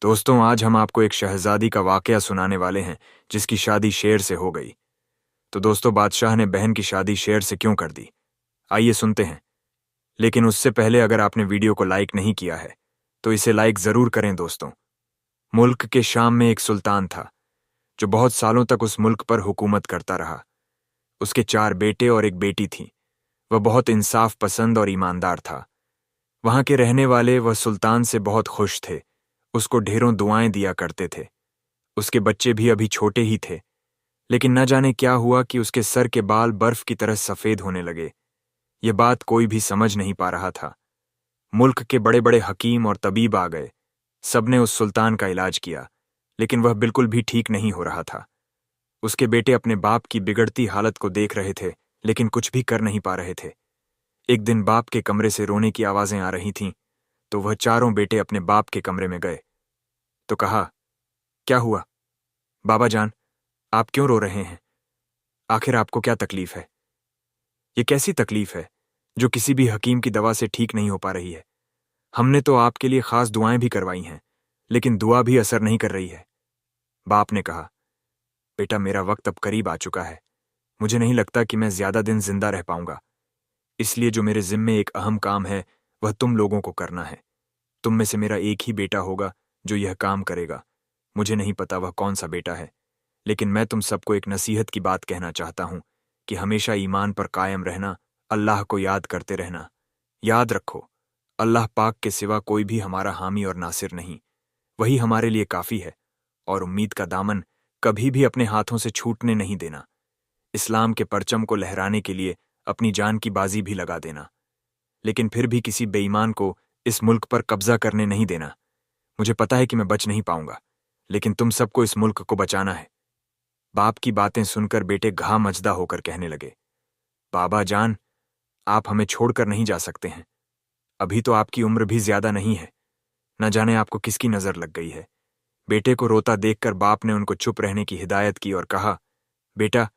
दोस्तों, आज हम आपको एक शहजादी का वाकया सुनाने वाले हैं जिसकी शादी शेर से हो गई। तो दोस्तों, बादशाह ने बहन की शादी शेर से क्यों कर दी, आइए सुनते हैं। लेकिन उससे पहले अगर आपने वीडियो को लाइक नहीं किया है तो इसे लाइक जरूर करें। दोस्तों, मुल्क के शाम में एक सुल्तान था जो बहुत सालों तक उस मुल्क पर हुकूमत करता रहा। उसके 4 बेटे और एक बेटी थी। वह बहुत इंसाफ पसंद और ईमानदार था। वहां के रहने वाले वह सुल्तान से बहुत खुश थे, उसको ढेरों दुआएं दिया करते थे। उसके बच्चे भी अभी छोटे ही थे, लेकिन न जाने क्या हुआ कि उसके सर के बाल बर्फ की तरह सफेद होने लगे। ये बात कोई भी समझ नहीं पा रहा था। मुल्क के बड़े बड़े हकीम और तबीब आ गए। सबने उस सुल्तान का इलाज किया, लेकिन वह बिल्कुल भी ठीक नहीं हो रहा था। उसके बेटे अपने बाप की बिगड़ती हालत को देख रहे थे, लेकिन कुछ भी कर नहीं पा रहे थे। एक दिन बाप के कमरे से रोने की आवाजें आ रही थीं, तो वह चारों बेटे अपने बाप के कमरे में गए तो कहा, क्या हुआ बाबा जान, आप क्यों रो रहे हैं? आखिर आपको क्या तकलीफ है? ये कैसी तकलीफ है जो किसी भी हकीम की दवा से ठीक नहीं हो पा रही है? हमने तो आपके लिए खास दुआएं भी करवाई हैं, लेकिन दुआ भी असर नहीं कर रही है। बाप ने कहा, बेटा, मेरा वक्त अब करीब आ चुका है। मुझे नहीं लगता कि मैं ज्यादा दिन जिंदा रह पाऊंगा। इसलिए जो मेरे जिम्मे एक अहम काम है वह तुम लोगों को करना है। तुम में से मेरा एक ही बेटा होगा जो यह काम करेगा। मुझे नहीं पता वह कौन सा बेटा है, लेकिन मैं तुम सबको एक नसीहत की बात कहना चाहता हूं कि हमेशा ईमान पर कायम रहना, अल्लाह को याद करते रहना। याद रखो, अल्लाह पाक के सिवा कोई भी हमारा हामी और नासिर नहीं। वही हमारे लिए काफी है, और उम्मीद का दामन कभी भी अपने हाथों से छूटने नहीं देना। इस्लाम के परचम को लहराने के लिए अपनी जान की बाजी भी लगा देना, लेकिन फिर भी किसी बेईमान को इस मुल्क पर कब्जा करने नहीं देना। मुझे पता है कि मैं बच नहीं पाऊंगा, लेकिन तुम सबको इस मुल्क को बचाना है। बाप की बातें सुनकर बेटे घा मजदा होकर कहने लगे, बाबा जान, आप हमें छोड़कर नहीं जा सकते हैं। अभी तो आपकी उम्र भी ज्यादा नहीं है। न जाने आपको किसकी नजर लग गई है। बेटे को रोता देखकर बाप ने उनको चुप रहने की हिदायत की और कहा, बेटा,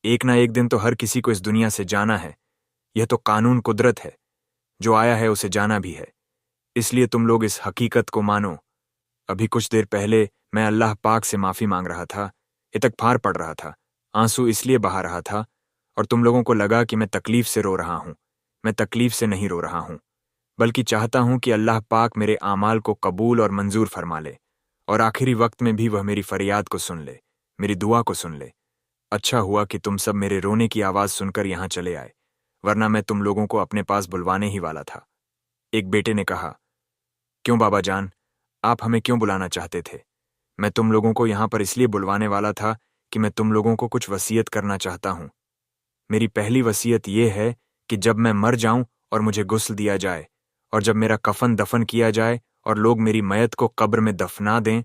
एक ना एक दिन तो हर किसी को इस दुनिया से जाना है। यह तो कानून कुदरत है। जो आया है उसे जाना भी है। इसलिए तुम लोग इस हकीकत को मानो। अभी कुछ देर पहले मैं अल्लाह पाक से माफी मांग रहा था, इतगफार पढ़ रहा था, आंसू इसलिए बहा रहा था, और तुम लोगों को लगा कि मैं तकलीफ से रो रहा हूं। मैं तकलीफ से नहीं रो रहा हूं, बल्कि चाहता हूं कि अल्लाह पाक मेरे आमाल को कबूल और मंजूर फरमा ले, और आखिरी वक्त में भी वह मेरी फरियाद को सुन ले, मेरी दुआ को सुन ले। अच्छा हुआ कि तुम सब मेरे रोने की आवाज सुनकर यहां चले आए, वरना मैं तुम लोगों को अपने पास बुलवाने ही वाला था। एक बेटे ने कहा, क्यों बाबा जान, आप हमें क्यों बुलाना चाहते थे? मैं तुम लोगों को यहां पर इसलिए बुलवाने वाला था कि मैं तुम लोगों को कुछ वसीयत करना चाहता हूं। मेरी पहली वसीयत यह है कि जब मैं मर जाऊं और मुझे गुस्ल दिया जाए, और जब मेरा कफन दफन किया जाए और लोग मेरी मयत को कब्र में दफना दें,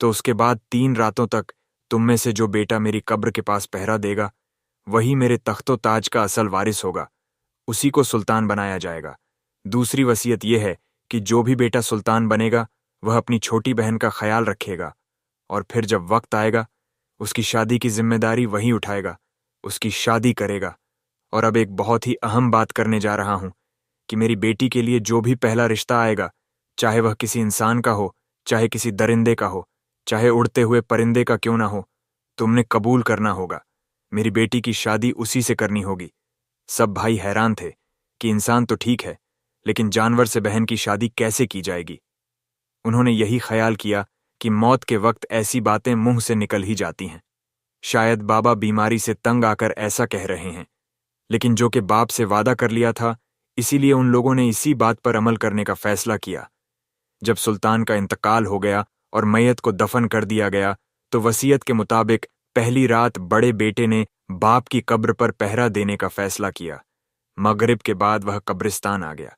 तो उसके बाद 3 रातों तक तुम में से जो बेटा मेरी कब्र के पास पहरा देगा, वही मेरे तख्तो ताज का असल वारिस होगा। उसी को सुल्तान बनाया जाएगा। दूसरी वसीयत यह है कि जो भी बेटा सुल्तान बनेगा वह अपनी छोटी बहन का ख्याल रखेगा, और फिर जब वक्त आएगा उसकी शादी की जिम्मेदारी वही उठाएगा, उसकी शादी करेगा। और अब एक बहुत ही अहम बात करने जा रहा हूं कि मेरी बेटी के लिए जो भी पहला रिश्ता आएगा, चाहे वह किसी इंसान का हो, चाहे किसी दरिंदे का हो, चाहे उड़ते हुए परिंदे का क्यों ना हो, तुमने कबूल करना होगा। मेरी बेटी की शादी उसी से करनी होगी। सब भाई हैरान थे कि इंसान तो ठीक है, लेकिन जानवर से बहन की शादी कैसे की जाएगी। उन्होंने यही ख्याल किया कि मौत के वक्त ऐसी बातें मुंह से निकल ही जाती हैं। शायद बाबा बीमारी से तंग आकर ऐसा कह रहे हैं, लेकिन जो कि बाप से वादा कर लिया था, इसीलिए उन लोगों ने इसी बात पर अमल करने का फैसला किया। जब सुल्तान का इंतकाल हो गया और मैयत को दफन कर दिया गया, तो वसीयत के मुताबिक पहली रात बड़े बेटे ने बाप की कब्र पर पहरा देने का फैसला किया। मगरिब के बाद वह कब्रिस्तान आ गया।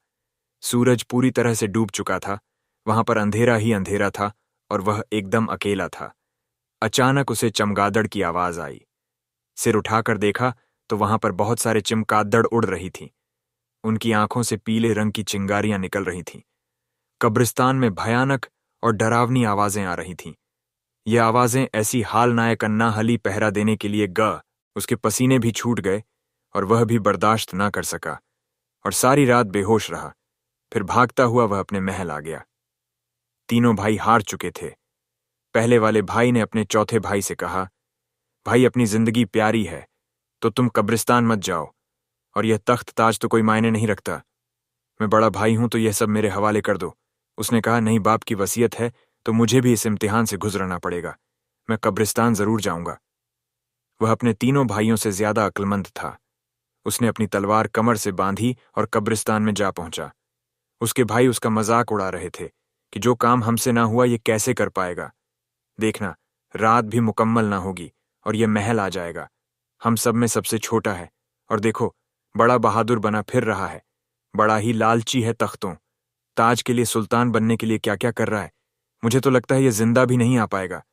सूरज पूरी तरह से डूब चुका था। वहां पर अंधेरा ही अंधेरा था, और वह एकदम अकेला था। अचानक उसे चमगादड़ की आवाज आई। सिर उठाकर देखा तो वहां पर बहुत सारे चमगादड़ उड़ रही थीं। उनकी आंखों से पीले रंग की चिंगारियां निकल रही थीं। कब्रिस्तान में भयानक और डरावनी आवाजें आ रही थीं। ये आवाजें ऐसी हाल नायक अन्ना हली पहरा देने के लिए उसके पसीने भी छूट गए, और वह भी बर्दाश्त ना कर सका, और सारी रात बेहोश रहा। फिर भागता हुआ वह अपने महल आ गया। तीनों भाई हार चुके थे। पहले वाले भाई ने अपने चौथे भाई से कहा, भाई अपनी जिंदगी प्यारी है तो तुम कब्रिस्तान मत जाओ, और यह तख्त ताज तो कोई मायने नहीं रखता। मैं बड़ा भाई हूं तो यह सब मेरे हवाले कर दो। उसने कहा, नहीं, बाप की वसीयत है तो मुझे भी इस इम्तिहान से गुजरना पड़ेगा। मैं कब्रिस्तान जरूर जाऊंगा। वह अपने तीनों भाइयों से ज्यादा अक्लमंद था। उसने अपनी तलवार कमर से बांधी और कब्रिस्तान में जा पहुंचा। उसके भाई उसका मजाक उड़ा रहे थे कि जो काम हमसे ना हुआ ये कैसे कर पाएगा। देखना, रात भी मुकम्मल ना होगी और यह महल आ जाएगा। हम सब में सबसे छोटा है, और देखो, बड़ा बहादुर बना फिर रहा है। बड़ा ही लालची है तख्तों। ताज के लिए सुल्तान बनने के लिए क्या क्या कर रहा है। मुझे तो लगता है यह जिंदा भी नहीं आ पाएगा।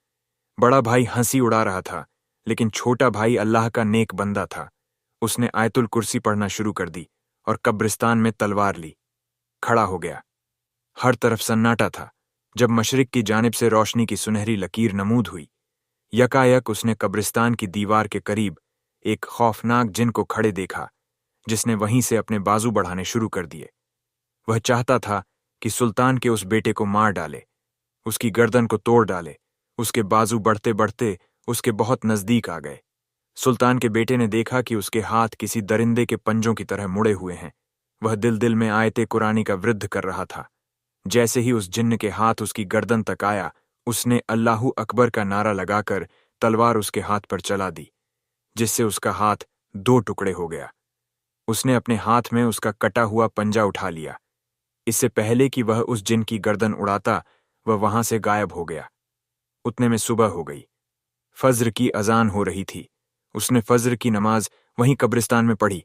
बड़ा भाई हंसी उड़ा रहा था, लेकिन छोटा भाई अल्लाह का नेक बंदा था। उसने आयतुल कुर्सी पढ़ना शुरू कर दी और कब्रिस्तान में तलवार ली। खड़ा हो गया। हर तरफ सन्नाटा था। जब मशरिक की जानिब से रोशनी की सुनहरी लकीर नमूद हुई, यकायक उसने कब्रिस्तान की दीवार के करीब एक खौफनाक जिन को खड़े देखा, जिसने वहीं से अपने बाजू बढ़ाने शुरू कर दिए। वह चाहता था कि सुल्तान के उस बेटे को मार डाले, उसकी गर्दन को तोड़ डाले। उसके बाजू बढ़ते बढ़ते उसके बहुत नजदीक आ गए। सुल्तान के बेटे ने देखा कि उसके हाथ किसी दरिंदे के पंजों की तरह मुड़े हुए हैं। वह दिल दिल में आयते कुरानी का वृद्ध कर रहा था। जैसे ही उस जिन्न के हाथ उसकी गर्दन तक आया, उसने अल्लाहू अकबर का नारा लगाकर तलवार उसके हाथ पर चला दी, जिससे उसका हाथ दो टुकड़े हो गया। उसने अपने हाथ में उसका कटा हुआ पंजा उठा लिया। इससे पहले कि वह उस जिन की गर्दन उड़ाता, वह वहां से गायब हो गया। उतने में सुबह हो गई। फज्र की अजान हो रही थी। उसने फज्र की नमाज वहीं कब्रिस्तान में पढ़ी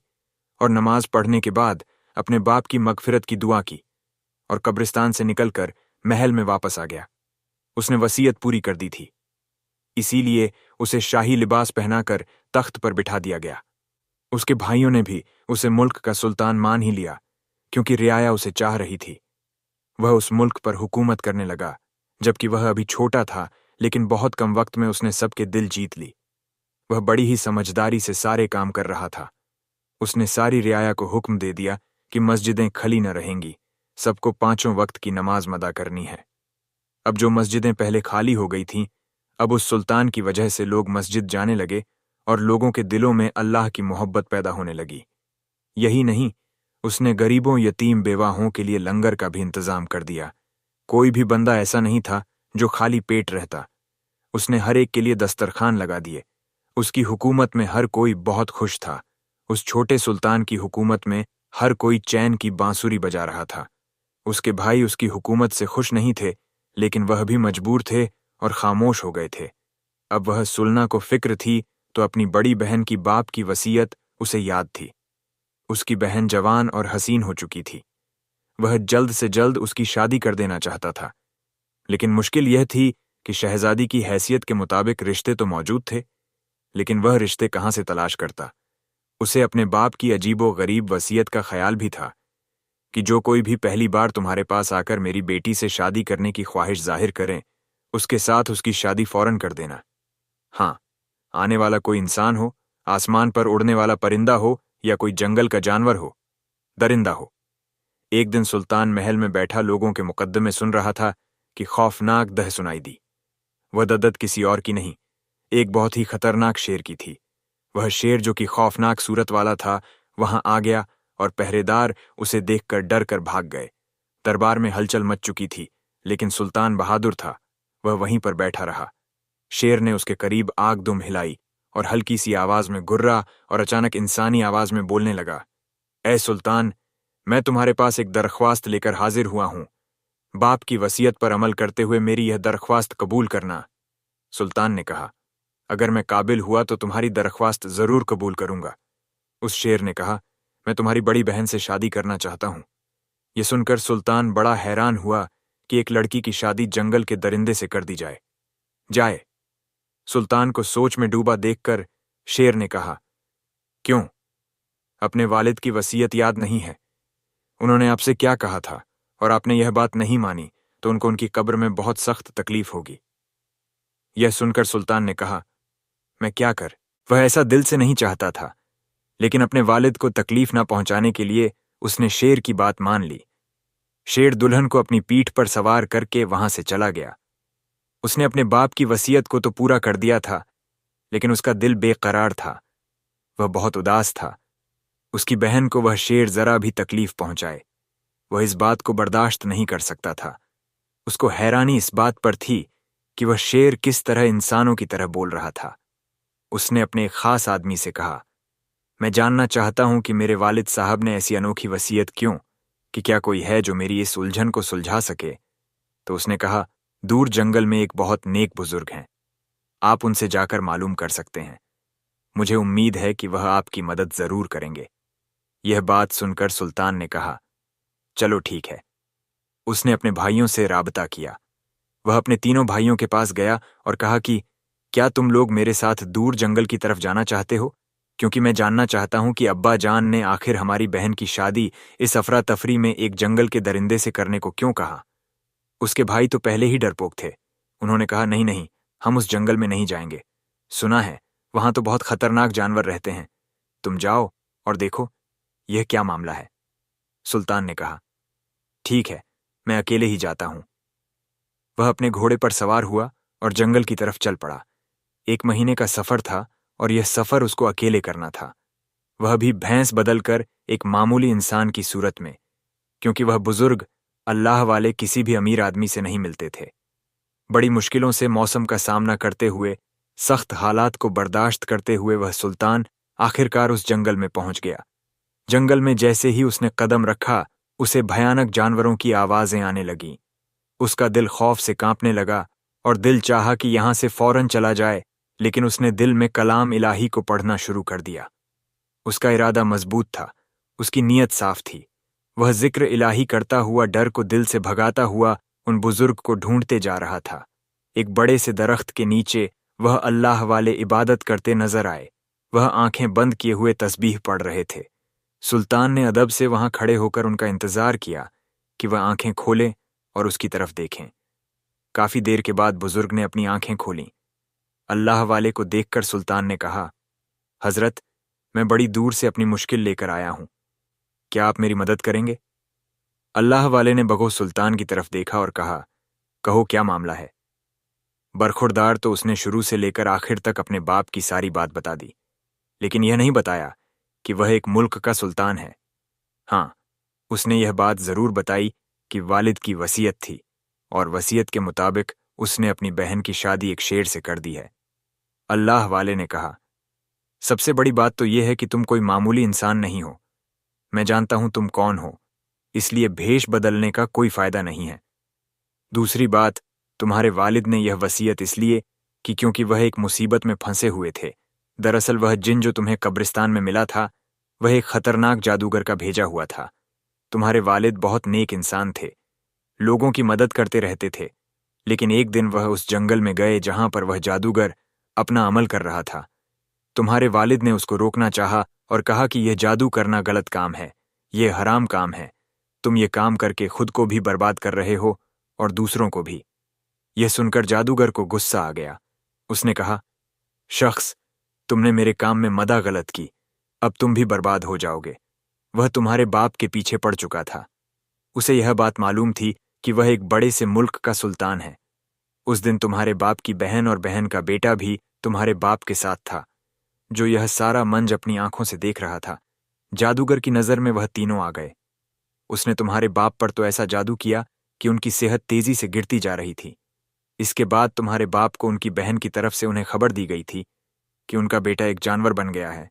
और नमाज पढ़ने के बाद अपने बाप की मगफिरत की दुआ की और कब्रिस्तान से निकलकर महल में वापस आ गया। उसने वसीयत पूरी कर दी थी, इसीलिए उसे शाही लिबास पहनाकर तख्त पर बिठा दिया गया। उसके भाइयों ने भी उसे मुल्क का सुल्तान मान ही लिया, क्योंकि रियाया उसे चाह रही थी। वह उस मुल्क पर हुकूमत करने लगा, जबकि वह अभी छोटा था, लेकिन बहुत कम वक्त में उसने सबके दिल जीत ली। वह बड़ी ही समझदारी से सारे काम कर रहा था। उसने सारी रियाया को हुक्म दे दिया कि मस्जिदें खली न रहेंगी, सबको पांचों वक्त की नमाज अदा करनी है। अब जो मस्जिदें पहले खाली हो गई थीं, अब उस सुल्तान की वजह से लोग मस्जिद जाने लगे और लोगों के दिलों में अल्लाह की मोहब्बत पैदा होने लगी। यही नहीं, उसने गरीबों, यतीम, बेवाहों के लिए लंगर का भी इंतजाम कर दिया। कोई भी बंदा ऐसा नहीं था जो खाली पेट रहता। उसने हर एक के लिए दस्तरखान लगा दिए। उसकी हुकूमत में हर कोई बहुत खुश था। उस छोटे सुल्तान की हुकूमत में हर कोई चैन की बांसुरी बजा रहा था। उसके भाई उसकी हुकूमत से खुश नहीं थे, लेकिन वह भी मजबूर थे और खामोश हो गए थे। अब वह सुलना को फिक्र थी तो अपनी बड़ी बहन की बाप की वसीयत उसे याद थी। उसकी बहन जवान और हसीन हो चुकी थी। वह जल्द से जल्द उसकी शादी कर देना चाहता था, लेकिन मुश्किल यह थी कि शहजादी की हैसियत के मुताबिक रिश्ते तो मौजूद थे, लेकिन वह रिश्ते कहाँ से तलाश करता। उसे अपने बाप की अजीबो गरीब वसीयत का ख्याल भी था कि जो कोई भी पहली बार तुम्हारे पास आकर मेरी बेटी से शादी करने की ख्वाहिश जाहिर करें, उसके साथ उसकी शादी फौरन कर देना। हाँ, आने वाला कोई इंसान हो, आसमान पर उड़ने वाला परिंदा हो, या कोई जंगल का जानवर हो, दरिंदा हो। एक दिन सुल्तान महल में बैठा लोगों के मुकद्दमे सुन रहा था कि खौफनाक दह सुनाई दी। वह दद्दत किसी और की नहीं, एक बहुत ही खतरनाक शेर की थी। वह शेर, जो कि खौफनाक सूरत वाला था, वहां आ गया और पहरेदार उसे देखकर डर कर भाग गए। दरबार में हलचल मच चुकी थी, लेकिन सुल्तान बहादुर था। वह वहीं पर बैठा रहा। शेर ने उसके करीब आग दुम हिलाई और हल्की सी आवाज में गुर्रा और अचानक इंसानी आवाज में बोलने लगा, ऐ सुल्तान, मैं तुम्हारे पास एक दरख्वास्त लेकर हाजिर हुआ हूं। बाप की वसीयत पर अमल करते हुए मेरी यह दरख्वास्त कबूल करना। सुल्तान ने कहा, अगर मैं काबिल हुआ तो तुम्हारी दरख्वास्त जरूर कबूल करूंगा। उस शेर ने कहा, मैं तुम्हारी बड़ी बहन से शादी करना चाहता हूं। यह सुनकर सुल्तान बड़ा हैरान हुआ कि एक लड़की की शादी जंगल के दरिंदे से कर दी जाए। सुल्तान को सोच में डूबा देखकर शेर ने कहा, क्यों? अपने वालिद की वसीयत याद नहीं है? उन्होंने आपसे क्या कहा था और आपने यह बात नहीं मानी तो उनको उनकी कब्र में बहुत सख्त तकलीफ होगी। यह सुनकर सुल्तान ने कहा, मैं क्या कर? वह ऐसा दिल से नहीं चाहता था, लेकिन अपने वालिद को तकलीफ ना पहुंचाने के लिए उसने शेर की बात मान ली। शेर दुल्हन को अपनी पीठ पर सवार करके वहां से चला गया। उसने अपने बाप की वसीयत को तो पूरा कर दिया था, लेकिन उसका दिल बेकरार था। वह बहुत उदास था। उसकी बहन को वह शेर जरा भी तकलीफ पहुंचाए, वह इस बात को बर्दाश्त नहीं कर सकता था। उसको हैरानी इस बात पर थी कि वह शेर किस तरह इंसानों की तरह बोल रहा था। उसने अपने एक खास आदमी से कहा, मैं जानना चाहता हूं कि मेरे वालिद साहब ने ऐसी अनोखी वसीयत क्यों, कि क्या कोई है जो मेरी इस उलझन को सुलझा सके। तो उसने कहा, दूर जंगल में एक बहुत नेक बुजुर्ग हैं, आप उनसे जाकर मालूम कर सकते हैं। मुझे उम्मीद है कि वह आपकी मदद जरूर करेंगे। यह बात सुनकर सुल्तान ने कहा, चलो ठीक है। उसने अपने भाइयों से राबता किया। वह अपने तीनों भाइयों के पास गया और कहा कि क्या तुम लोग मेरे साथ दूर जंगल की तरफ जाना चाहते हो, क्योंकि मैं जानना चाहता हूं कि अब्बा जान ने आखिर हमारी बहन की शादी इस अफरा तफरी में एक जंगल के दरिंदे से करने को क्यों कहा। उसके भाई तो पहले ही डरपोक थे। उन्होंने कहा, नहीं नहीं, हम उस जंगल में नहीं जाएंगे। सुना है वहां तो बहुत खतरनाक जानवर रहते हैं। तुम जाओ और देखो यह क्या मामला है। सुल्तान ने कहा, ठीक है, मैं अकेले ही जाता हूं। वह अपने घोड़े पर सवार हुआ और जंगल की तरफ चल पड़ा। 1 महीने का सफर था और यह सफर उसको अकेले करना था। वह भी भैंस बदलकर एक मामूली इंसान की सूरत में, क्योंकि वह बुजुर्ग अल्लाह वाले किसी भी अमीर आदमी से नहीं मिलते थे। बड़ी मुश्किलों से मौसम का सामना करते हुए, सख्त हालात को बर्दाश्त करते हुए वह सुल्तान आखिरकार उस जंगल में पहुंच गया। जंगल में जैसे ही उसने कदम रखा, उसे भयानक जानवरों की आवाजें आने लगीं। उसका दिल खौफ से कांपने लगा और दिल चाहा कि यहां से फौरन चला जाए, लेकिन उसने दिल में कलाम इलाही को पढ़ना शुरू कर दिया। उसका इरादा मजबूत था, उसकी नीयत साफ थी। वह जिक्र इलाही करता हुआ, डर को दिल से भगाता हुआ उन बुजुर्ग को ढूंढते जा रहा था। एक बड़े से दरख्त के नीचे वह अल्लाह वाले इबादत करते नजर आए। वह आंखें बंद किए हुए तस्बीह पढ़ रहे थे। सुल्तान ने अदब से वहां खड़े होकर उनका इंतजार किया कि वह आंखें खोलें और उसकी तरफ देखें। काफी देर के बाद बुजुर्ग ने अपनी आंखें खोलीं। अल्लाह वाले को देखकर सुल्तान ने कहा, हजरत, मैं बड़ी दूर से अपनी मुश्किल लेकर आया हूं, क्या आप मेरी मदद करेंगे? अल्लाह वाले ने बगो सुल्तान की तरफ देखा और कहा, कहो क्या मामला है। बरखुरदार तो उसने शुरू से लेकर आखिर तक अपने बाप की सारी बात बता दी, लेकिन यह नहीं बताया कि वह एक मुल्क का सुल्तान है। हाँ, उसने यह बात जरूर बताई कि वालिद की वसीयत थी और वसीयत के मुताबिक उसने अपनी बहन की शादी एक शेर से कर दी है। अल्लाह वाले ने कहा, सबसे बड़ी बात तो यह है कि तुम कोई मामूली इंसान नहीं हो। मैं जानता हूं तुम कौन हो, इसलिए भेष बदलने का कोई फायदा नहीं है। दूसरी बात, तुम्हारे वालिद ने यह वसीयत इसलिए कि क्योंकि वह एक मुसीबत में फंसे हुए थे। दरअसल वह जिन जो तुम्हें कब्रिस्तान में मिला था, वह एक खतरनाक जादूगर का भेजा हुआ था। तुम्हारे वालिद बहुत नेक इंसान थे, लोगों की मदद करते रहते थे, लेकिन एक दिन वह उस जंगल में गए जहां पर वह जादूगर अपना अमल कर रहा था। तुम्हारे वालिद ने उसको रोकना चाहा और कहा कि यह जादू करना गलत काम है, यह हराम काम है। तुम ये काम करके खुद को भी बर्बाद कर रहे हो और दूसरों को भी। यह सुनकर जादूगर को गुस्सा आ गया। उसने कहा, शख्स, तुमने मेरे काम में मदा गलत की, अब तुम भी बर्बाद हो जाओगे। वह तुम्हारे बाप के पीछे पड़ चुका था। उसे यह बात मालूम थी कि वह एक बड़े से मुल्क का सुल्तान है। उस दिन तुम्हारे बाप की बहन और बहन का बेटा भी तुम्हारे बाप के साथ था, जो यह सारा मंज अपनी आंखों से देख रहा था। जादूगर की नजर में वह तीनों आ गए। उसने तुम्हारे बाप पर तो ऐसा जादू किया कि उनकी सेहत तेजी से गिरती जा रही थी। इसके बाद तुम्हारे बाप को उनकी बहन की तरफ से उन्हें खबर दी गई थी कि उनका बेटा एक जानवर बन गया है।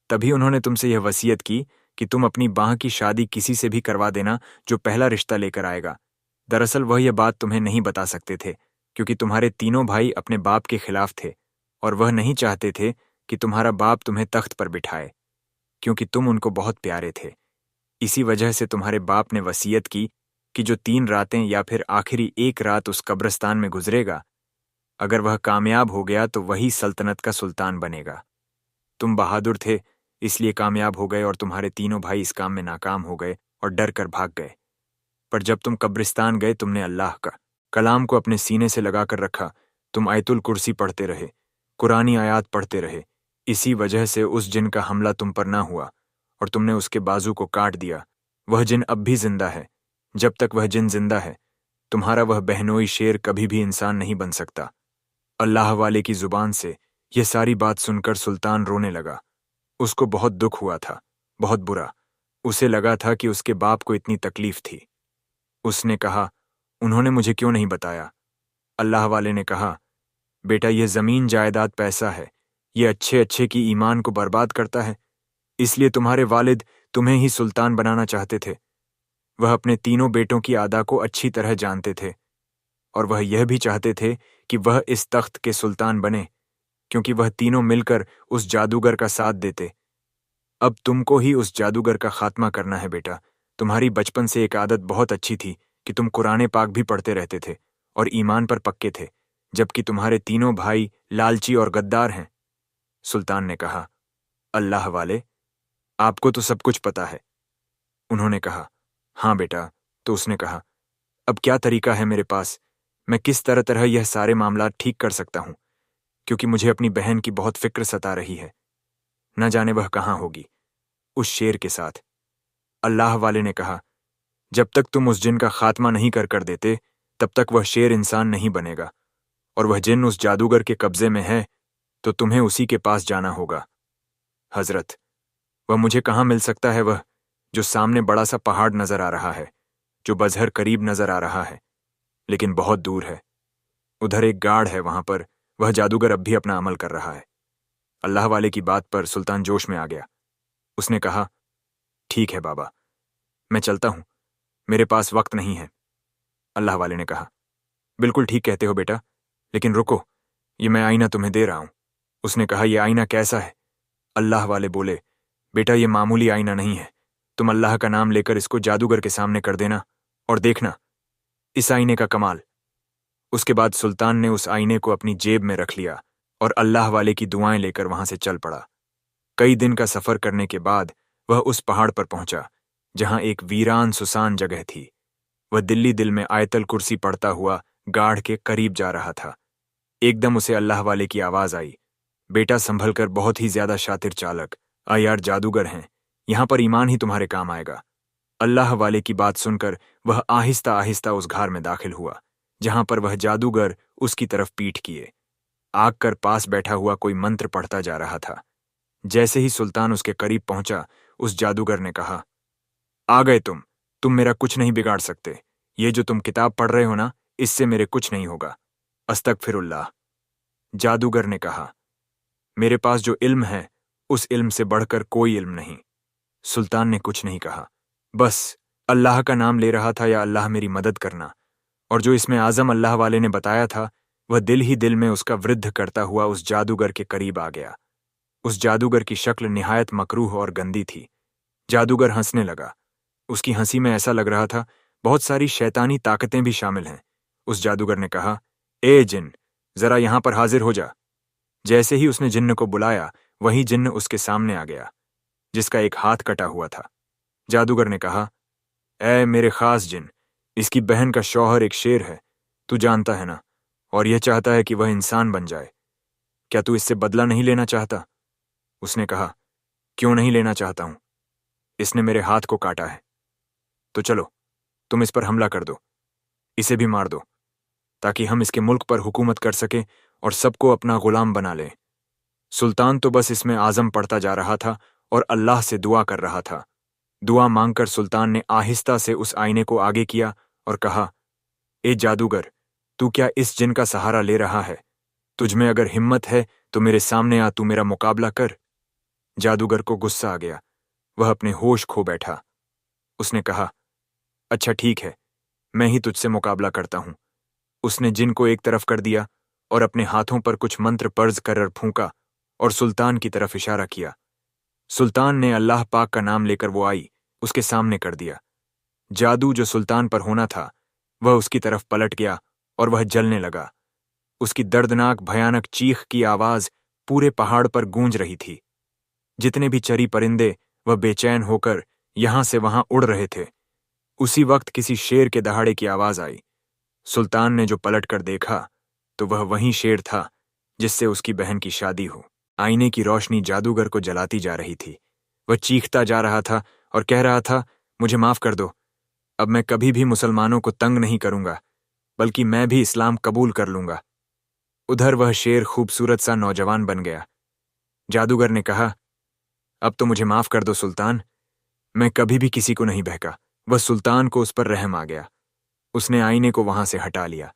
तभी उन्होंने तुमसे यह वसीयत की कि तुम अपनी बाह की शादी किसी से भी करवा देना जो पहला रिश्ता लेकर आएगा। दरअसल वह यह बात तुम्हें नहीं बता सकते थे, क्योंकि तुम्हारे तीनों भाई अपने बाप के खिलाफ थे और वह नहीं चाहते थे कि तुम्हारा बाप तुम्हें तख्त पर बिठाए, क्योंकि तुम उनको बहुत प्यारे थे। इसी वजह से तुम्हारे बाप ने वसीयत की कि जो 3 रातें या फिर आखिरी एक रात उस कब्रिस्तान में गुजरेगा, अगर वह कामयाब हो गया तो वही सल्तनत का सुल्तान बनेगा। तुम बहादुर थे, इसलिए कामयाब हो गए और तुम्हारे तीनों भाई इस काम में नाकाम हो गए और डर कर भाग गए। पर जब तुम कब्रिस्तान गए, तुमने अल्लाह का कलाम को अपने सीने से लगाकर रखा। तुम आयतुल कुर्सी पढ़ते रहे, कुरानी आयात पढ़ते रहे। इसी वजह से उस जिन का हमला तुम पर ना हुआ और तुमने उसके बाजू को काट दिया। वह जिन अब भी जिंदा है, जब तक वह जिन जिंदा है तुम्हारा वह बहनोई शेर कभी भी इंसान नहीं बन सकता। अल्लाह वाले की जुबान से यह सारी बात सुनकर सुल्तान रोने लगा। उसको बहुत दुख हुआ था, बहुत बुरा। उसे लगा था कि उसके बाप को इतनी तकलीफ थी। उसने कहा, उन्होंने मुझे क्यों नहीं बताया? अल्लाह वाले ने कहा, बेटा यह जमीन जायदाद पैसा है, ये अच्छे अच्छे की ईमान को बर्बाद करता है, इसलिए तुम्हारे वालिद तुम्हें ही सुल्तान बनाना चाहते थे। वह अपने तीनों बेटों की आदा को अच्छी तरह जानते थे और वह यह भी चाहते थे कि वह इस तख्त के सुल्तान बने, क्योंकि वह तीनों मिलकर उस जादूगर का साथ देते। अब तुमको ही उस जादूगर का खात्मा करना है बेटा। तुम्हारी बचपन से एक आदत बहुत अच्छी थी कि तुम कुरान पाक भी पढ़ते रहते थे और ईमान पर पक्के थे, जबकि तुम्हारे तीनों भाई लालची और गद्दार हैं। सुल्तान ने कहा, अल्लाह वाले, आपको तो सब कुछ पता है। उन्होंने कहा, हाँ बेटा। तो उसने कहा, अब क्या तरीका है मेरे पास? मैं किस तरह यह सारे मामला ठीक कर सकता हूँ, क्योंकि मुझे अपनी बहन की बहुत फिक्र सता रही है। न जाने वह कहाँ होगी, उस शेर के साथ। अल्लाह वाले ने कहा, जब तक तुम उस जिन का खात्मा नहीं कर देते तब तक वह शेर इंसान नहीं बनेगा, और वह जिन उस जादूगर के कब्जे में है तो तुम्हें उसी के पास जाना होगा। हजरत, वह मुझे कहाँ मिल सकता है? वह जो सामने बड़ा सा पहाड़ नजर आ रहा है, जो बजहर करीब नजर आ रहा है, लेकिन बहुत दूर है। उधर एक गाढ़ है, वहां पर वह जादूगर अब भी अपना अमल कर रहा है। अल्लाह वाले की बात पर सुल्तान जोश में आ गया। उसने कहा, ठीक है बाबा, मैं चलता हूं, मेरे पास वक्त नहीं है। अल्लाह वाले ने कहा, बिल्कुल ठीक कहते हो बेटा, लेकिन रुको, ये मैं आईना तुम्हें दे रहा हूं। उसने कहा, यह आईना कैसा है? अल्लाह वाले बोले, बेटा ये मामूली आईना नहीं है, तुम अल्लाह का नाम लेकर इसको जादूगर के सामने कर देना और देखना इस आईने का कमाल। उसके बाद सुल्तान ने उस आईने को अपनी जेब में रख लिया और अल्लाह वाले की दुआएं लेकर वहां से चल पड़ा। कई दिन का सफर करने के बाद वह उस पहाड़ पर पहुंचा जहां एक वीरान सुसान जगह थी। वह दिल्ली दिल में आयतल कुर्सी पढ़ता हुआ गाढ़ के करीब जा रहा था। एकदम उसे अल्लाह वाले की आवाज आई, बेटा संभल कर, बहुत ही ज्यादा शातिर चालक, यार जादूगर हैं, यहां पर ईमान ही तुम्हारे काम आएगा। अल्लाह वाले की बात सुनकर वह आहिस्ता आहिस्ता उस घार में दाखिल हुआ जहां पर वह जादूगर उसकी तरफ पीठ किए आग कर पास बैठा हुआ कोई मंत्र पढ़ता जा रहा था। जैसे ही सुल्तान उसके करीब पहुंचा, उस जादूगर ने कहा, आ गए तुम मेरा कुछ नहीं बिगाड़ सकते। ये जो तुम किताब पढ़ रहे हो ना, इससे मेरे कुछ नहीं होगा। अस्तगफिरुल्लाह। जादूगर ने कहा, मेरे पास जो इल्म है उस इल्म से बढ़कर कोई इल्म नहीं। सुल्तान ने कुछ नहीं कहा, बस अल्लाह का नाम ले रहा था, या अल्लाह मेरी मदद करना। और जो इसमें आजम अल्लाह वाले ने बताया था, वह दिल ही दिल में उसका वृद्ध करता हुआ उस जादूगर के करीब आ गया। उस जादूगर की शक्ल निहायत मकरूह और गंदी थी। जादूगर हंसने लगा। उसकी हंसी में ऐसा लग रहा था बहुत सारी शैतानी ताकतें भी शामिल हैं। उस जादूगर ने कहा, ए जिन, जरा यहां पर हाजिर हो जा। जैसे ही उसने जिन्न को बुलाया, वही जिन्न उसके सामने आ गया, जिसका एक हाथ कटा हुआ था। जादूगर ने कहा, ए मेरे खास जिन, इसकी बहन का शौहर एक शेर है, तू जानता है ना, और यह चाहता है कि वह इंसान बन जाए। क्या तू इससे बदला नहीं लेना चाहता? उसने कहा, क्यों नहीं लेना चाहता हूं, इसने मेरे हाथ को काटा है। तो चलो तुम इस पर हमला कर दो, इसे भी मार दो, ताकि हम इसके मुल्क पर हुकूमत कर सकें और सबको अपना गुलाम बना लें। सुल्तान तो बस इसमें आजम पढ़ता जा रहा था और अल्लाह से दुआ कर रहा था। दुआ मांगकर सुल्तान ने आहिस्ता से उस आईने को आगे किया और कहा, ए जादूगर, तू क्या इस जिन का सहारा ले रहा है? तुझ में अगर हिम्मत है तो मेरे सामने आ, तू मेरा मुकाबला कर। जादूगर को गुस्सा आ गया, वह अपने होश खो बैठा। उसने कहा, अच्छा ठीक है, मैं ही तुझसे मुकाबला करता हूं। उसने जिन को एक तरफ कर दिया और अपने हाथों पर कुछ मंत्र पर्ज कर फूंका और सुल्तान की तरफ इशारा किया। सुल्तान ने अल्लाह पाक का नाम लेकर वो आई उसके सामने कर दिया। जादू जो सुल्तान पर होना था वह उसकी तरफ पलट गया और वह जलने लगा। उसकी दर्दनाक भयानक चीख की आवाज पूरे पहाड़ पर गूंज रही थी। जितने भी चरी परिंदे वह बेचैन होकर यहां से वहां उड़ रहे थे। उसी वक्त किसी शेर के दहाड़े की आवाज आई। सुल्तान ने जो पलट कर देखा तो वह वही शेर था जिससे उसकी बहन की शादी हो। आईने की रोशनी जादूगर को जलाती जा रही थी। वह चीखता जा रहा था और कह रहा था, मुझे माफ कर दो, अब मैं कभी भी मुसलमानों को तंग नहीं करूंगा, बल्कि मैं भी इस्लाम कबूल कर लूंगा। उधर वह शेर खूबसूरत सा नौजवान बन गया। जादूगर ने कहा, अब तो मुझे माफ कर दो सुल्तान, मैं कभी भी किसी को नहीं बहका। वह सुल्तान को उस पर रहम आ गया। उसने आईने को वहां से हटा लिया।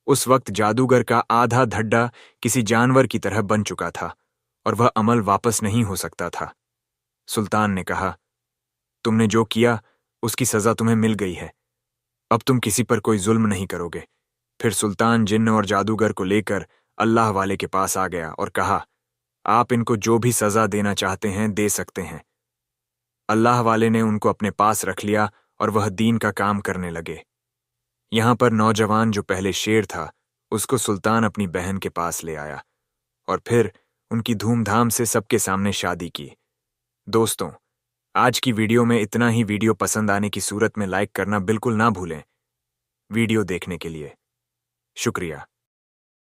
उस वक्त जादूगर का आधा धड्डा किसी जानवर की तरह बन चुका था और वह अमल वापस नहीं हो सकता था। सुल्तान ने कहा, तुमने जो किया उसकी सजा तुम्हें मिल गई है। अब तुम किसी पर कोई जुल्म नहीं करोगे। फिर सुल्तान जिन्न और जादूगर को लेकर अल्लाह वाले के पास आ गया और कहा, आप इनको जो भी सजा देना चाहते हैं दे सकते हैं। अल्लाह वाले ने उनको अपने पास रख लिया और वह दीन का काम करने लगे। यहां पर नौजवान जो पहले शेर था, उसको सुल्तान अपनी बहन के पास ले आया और फिर उनकी धूमधाम से सबके सामने शादी की। दोस्तों, आज की वीडियो में इतना ही। वीडियो पसंद आने की सूरत में लाइक करना बिल्कुल ना भूलें। वीडियो देखने के लिए शुक्रिया।